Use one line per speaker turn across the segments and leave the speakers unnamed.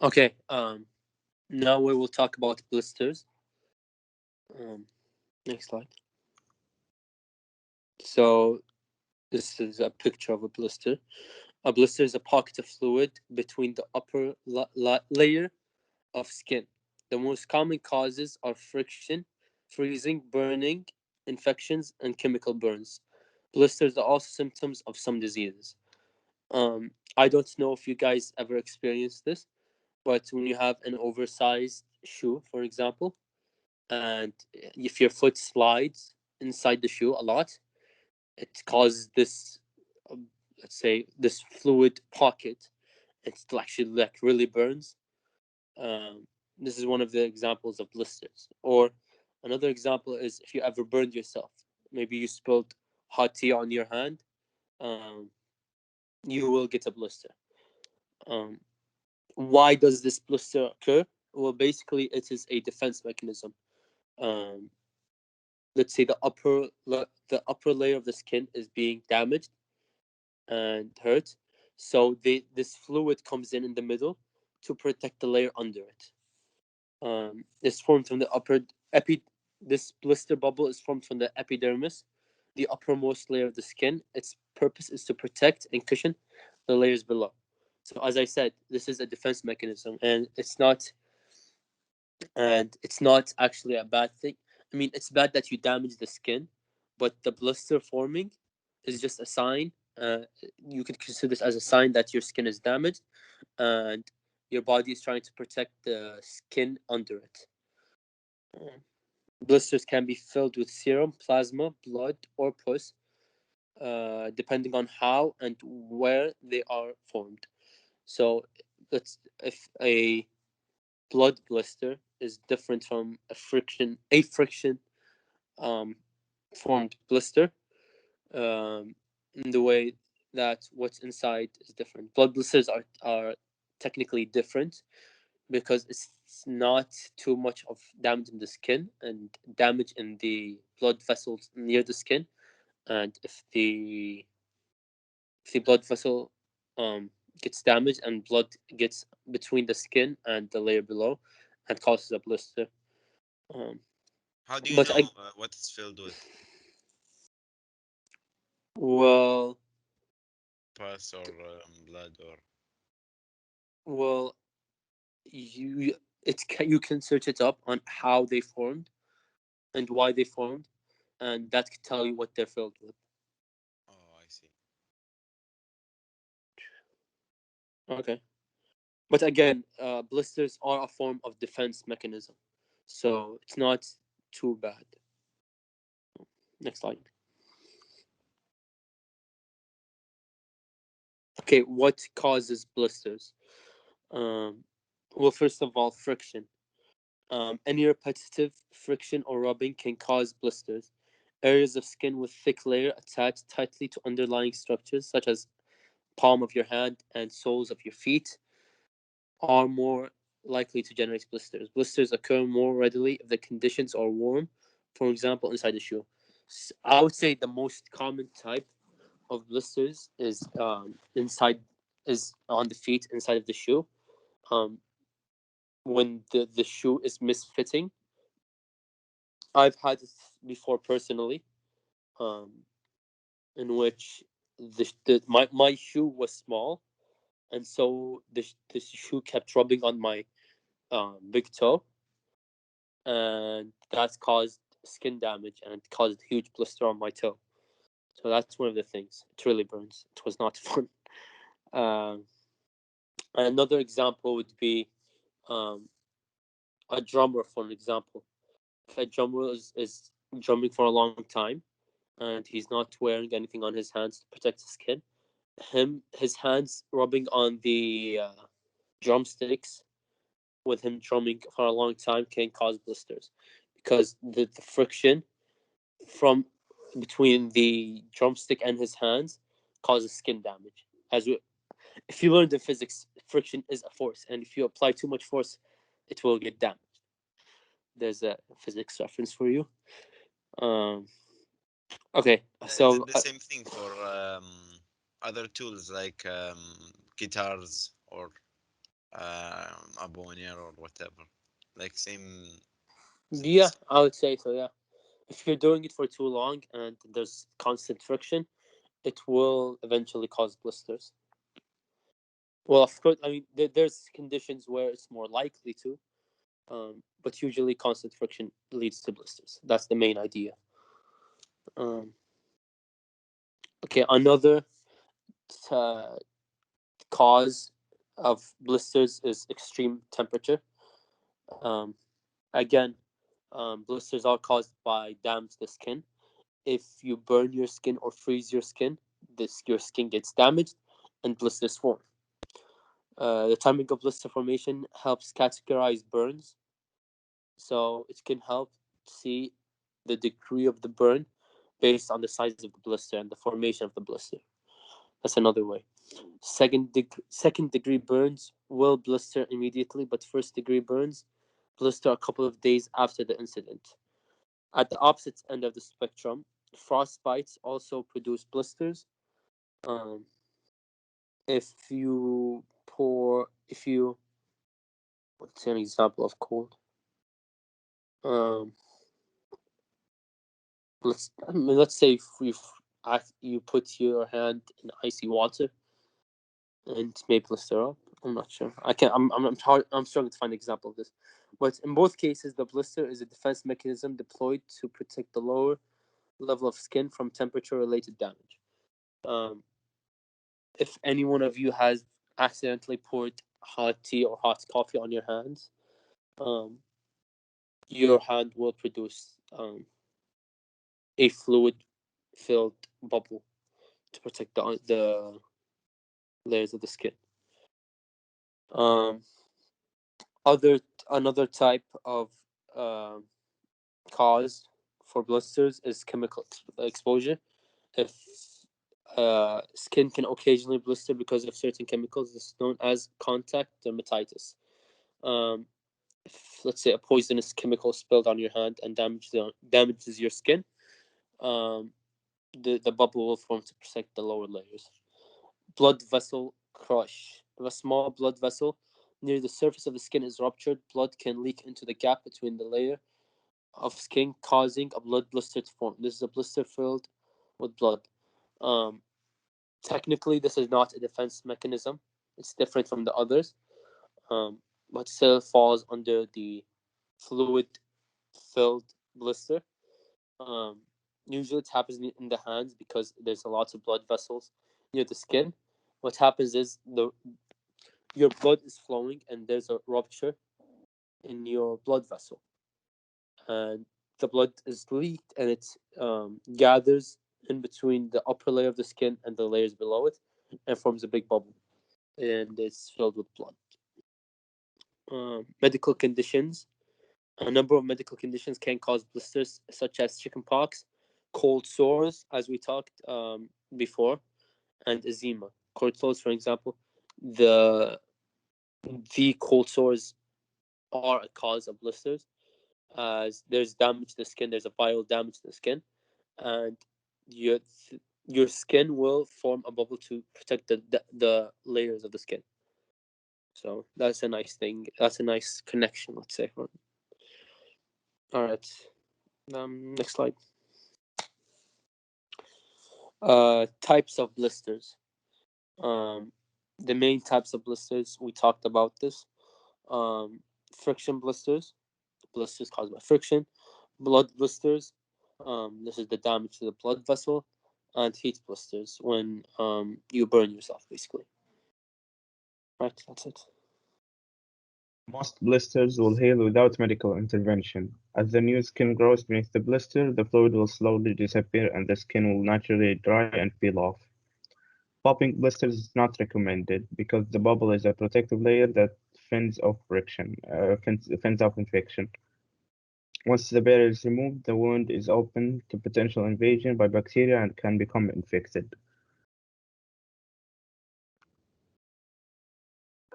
Okay. Now we will talk about blisters. Next slide. So this is a picture of a blister. A blister is a pocket of fluid between the upper layer of skin. The most common causes are friction, freezing, burning, infections, and chemical burns. Blisters are also symptoms of some diseases. I don't know if you guys ever experienced this, but when you have an oversized shoe, for example, and if your foot slides inside the shoe a lot, it causes this, let's say, this fluid pocket. It's actually like really burns. Um, this is one of the examples of blisters. Or another example is if you ever burned yourself. Maybe you spilled hot tea on your hand. Um, you will get a blister. Um, why does this blister occur? Well, basically, it is a defense mechanism. Um, let's say the upper layer of the skin is being damaged and hurt, so this fluid comes in the middle to protect the layer under it. It's formed from the upper epi. This blister bubble is formed from the epidermis, the uppermost layer of the skin. Its purpose is to protect and cushion the layers below. So, as I said, this is a defense mechanism, and it's not actually a bad thing. I mean, it's bad that you damage the skin, but the blister forming is just a sign. You could consider this as a sign that your skin is damaged, and your body is trying to protect the skin under it. Blisters can be filled with serum, plasma, blood, or pus, depending on how and where they are formed. So, if a blood blister is different from a friction um, formed blister, in the way that what's inside is different. Blood blisters are technically different because it's not too much of damage in the skin and damage in the blood vessels near the skin. And if the blood vessel um, gets damaged and blood gets between the skin and the layer below and causes a blister. Um,
How do you
but
know
I
what it's filled with?
well
Pus or blood or
well you you can search it up on how they formed and why they formed, and that can tell you what they're filled with.
oh, I see.
Okay. But again, blisters are a form of defense mechanism, so it's not too bad. Next slide. Okay, what causes blisters? Um, well, first of all, friction. Any repetitive friction or rubbing can cause blisters. Areas of skin with thick layer attached tightly to underlying structures, such as palm of your hand and soles of your feet, are more likely to generate blisters. Blisters occur more readily if the conditions are warm, for example, inside the shoe. I would say the most common type of blisters is on the feet inside of the shoe. Um, when the shoe is misfitting, I've had it before personally, um, in which my shoe was small, and so the shoe kept rubbing on my big toe, and that's caused skin damage and caused a huge blister on my toe. So that's one of the things. It really burns. It was not fun. Um, Another example would be um, a drummer, for an example. If a drummer is drumming for a long time and he's not wearing anything on his hands to protect his skin, his hands rubbing on the drumsticks with him drumming for a long time can cause blisters because the friction from between the drumstick and his hands causes skin damage. If you learned in physics, friction is a force, and if you apply too much force, it will get damaged. There's a physics reference for you. Um, okay,
Is
so
it the same thing for other tools like guitars or? ammonia or whatever. Like same
Yeah,
things.
I would say so. Yeah, if you're doing it for too long and there's constant friction, it will eventually cause blisters. Well, of course, I mean there's conditions where it's more likely to, but usually constant friction leads to blisters. That's the main idea. Um, okay, another uh, cause of blisters is extreme temperature. Um, again, blisters are caused by damage to the skin. If you burn your skin or freeze your skin, your skin gets damaged and blisters form. The timing of blister formation helps categorize burns, so it can help see the degree of the burn based on the size of the blister and the formation of the blister. That's another way. Second degree burns will blister immediately, but first degree burns blister a couple of days after the incident. At the opposite end of the spectrum, frostbites also produce blisters. Um, if you what's an example of cold? Um, let's say if you put your hand in icy water and may blister up. I'm not sure. I can't. I'm struggling to find an example of this. But in both cases, the blister is a defense mechanism deployed to protect the lower level of skin from temperature-related damage. Um, if any one of you has accidentally poured hot tea or hot coffee on your hands, um, your hand will produce a fluid-filled bubble to protect the layers of the skin. Um, other Another type of um cause for blisters is chemical exposure. If skin can occasionally blister because of certain chemicals, this is known as contact dermatitis. Um, if, let's say, a poisonous chemical spilled on your hand and damages your skin, um, the bubble will form to protect the lower layers. Blood vessel crush. If a small blood vessel near the surface of the skin is ruptured, blood can leak into the gap between the layer of skin, causing a blood blister to form. This is a blister filled with blood. Um, Technically, this is not a defense mechanism. It's different from the others, but still falls under the fluid filled blister. Um, Usually, it happens in the hands because there's a lot of blood vessels near the skin. What happens is your blood is flowing and there's a rupture in your blood vessel, and the blood is leaked and it gathers in between the upper layer of the skin and the layers below it and forms a big bubble, and it's filled with blood. Medical conditions. A number of medical conditions can cause blisters, such as chickenpox, cold sores, as we talked before, and eczema. Cold sores, for example, the the cold sores are a cause of blisters, as there's damage to the skin. There's a viral damage to the skin, and your your skin will form a bubble to protect the layers of the skin. So that's a nice thing. That's a nice connection, let's say. All right. Next slide. Types of blisters. Um, the main types of blisters, we talked about this. Um, Friction blisters. Blisters caused by friction. Blood blisters. This is the damage to the blood vessel. And heat blisters, when you burn yourself, basically. Right, that's it.
Most blisters will heal without medical intervention. As the new skin grows beneath the blister, the fluid will slowly disappear and the skin will naturally dry and peel off. Popping blisters is not recommended because the bubble is a protective layer that fends off infection. Once the barrier is removed, the wound is open to potential invasion by bacteria and can become infected.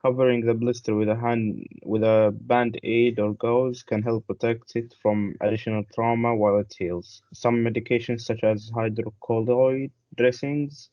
Covering the blister with a band-aid or gauze can help protect it from additional trauma while it heals. Some medications, such as hydrocolloid dressings,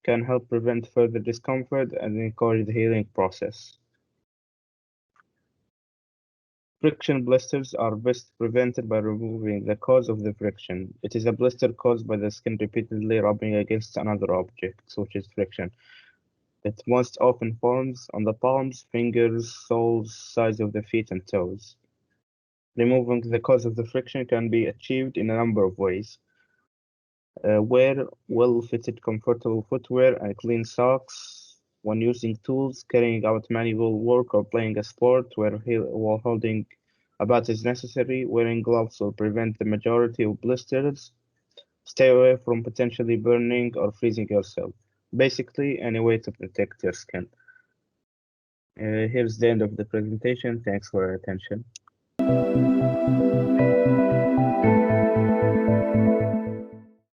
can help prevent further discomfort and encourage the healing process. Friction blisters are best prevented by removing the cause of the friction. It is a blister caused by the skin repeatedly rubbing against another object, which is friction. It most often forms on the palms, fingers, soles, sides of the feet, and toes. Removing the cause of the friction can be achieved in a number of ways. Wear well-fitted, comfortable footwear and clean socks when using tools, carrying out manual work, or playing a sport while holding a bat is necessary. Wearing gloves will prevent the majority of blisters. Stay away from potentially burning or freezing yourself. Basically, any way to protect your skin. Here's the end of the presentation. Thanks for your attention.